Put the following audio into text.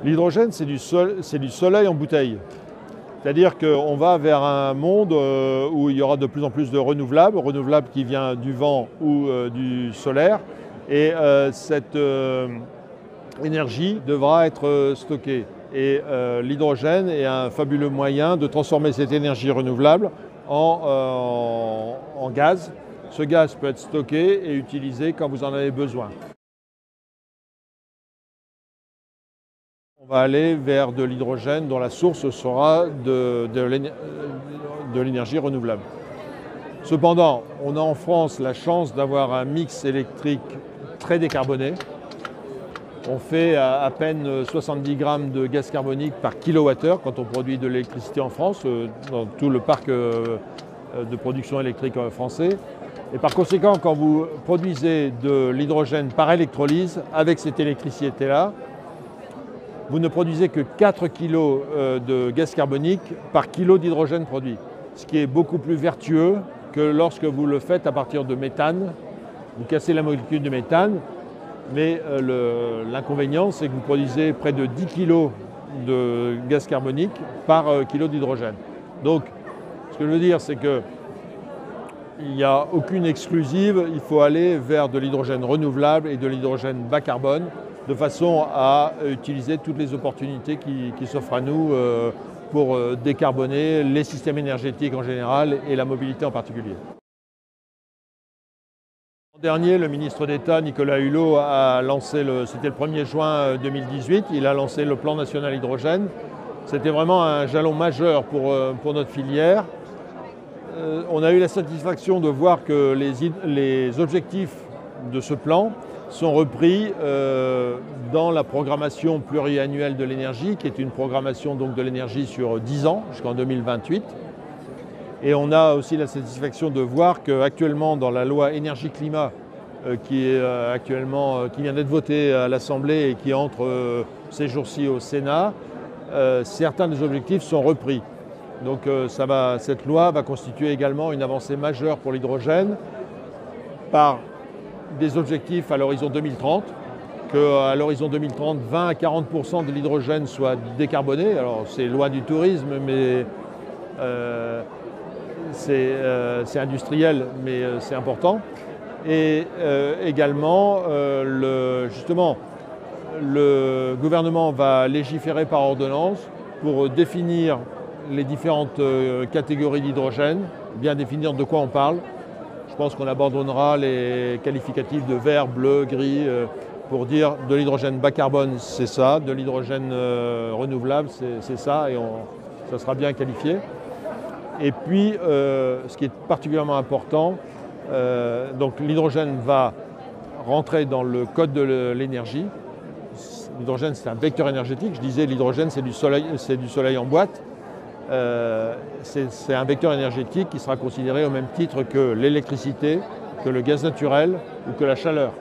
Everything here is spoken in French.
L'hydrogène, c'est du soleil en bouteille. C'est-à-dire qu'on va vers un monde où il y aura de plus en plus de renouvelables qui vient du vent ou du solaire. Et cette énergie devra être stockée. Et l'hydrogène est un fabuleux moyen de transformer cette énergie renouvelable en gaz. Ce gaz peut être stocké et utilisé quand vous en avez besoin. On va aller vers de l'hydrogène dont la source sera de l'énergie renouvelable. Cependant, on a en France la chance d'avoir un mix électrique très décarboné. On fait à peine 70 grammes de gaz carbonique par kilowattheure quand on produit de l'électricité en France, dans tout le parc de production électrique français. Et par conséquent, quand vous produisez de l'hydrogène par électrolyse, avec cette électricité-là, vous ne produisez que 4 kg de gaz carbonique par kilo d'hydrogène produit, ce qui est beaucoup plus vertueux que lorsque vous le faites à partir de méthane. Vous cassez la molécule de méthane, mais l'inconvénient, c'est que vous produisez près de 10 kg de gaz carbonique par kilo d'hydrogène. Donc, ce que je veux dire, c'est qu'il n'y a aucune exclusive, il faut aller vers de l'hydrogène renouvelable et de l'hydrogène bas carbone, de façon à utiliser toutes les opportunités qui s'offrent à nous pour décarboner les systèmes énergétiques en général et la mobilité en particulier. L'an dernier, le ministre d'État Nicolas Hulot a lancé, c'était le 1er juin 2018, il a lancé le plan national hydrogène. C'était vraiment un jalon majeur pour notre filière. On a eu la satisfaction de voir que les objectifs de ce plan sont repris dans la programmation pluriannuelle de l'énergie, qui est une programmation donc de l'énergie sur 10 ans, jusqu'en 2028. Et on a aussi la satisfaction de voir qu'actuellement, dans la loi énergie-climat, qui vient d'être votée à l'Assemblée et qui entre ces jours-ci au Sénat, certains des objectifs sont repris. Donc cette loi va constituer également une avancée majeure pour l'hydrogène par des objectifs à l'horizon 2030, qu'à l'horizon 2030, 20 à 40% de l'hydrogène soit décarboné. Alors c'est loin du tourisme, mais c'est industriel, mais c'est important. Et également, justement, le gouvernement va légiférer par ordonnance pour définir les différentes catégories d'hydrogène, bien définir de quoi on parle. Je pense qu'on abandonnera les qualificatifs de vert, bleu, gris, pour dire de l'hydrogène bas carbone, c'est ça, de l'hydrogène renouvelable, c'est ça, et ça sera bien qualifié. Et puis, ce qui est particulièrement important, donc l'hydrogène va rentrer dans le code de l'énergie. L'hydrogène, c'est un vecteur énergétique. Je disais, l'hydrogène, c'est du soleil en boîte. C'est un vecteur énergétique qui sera considéré au même titre que l'électricité, que le gaz naturel ou que la chaleur.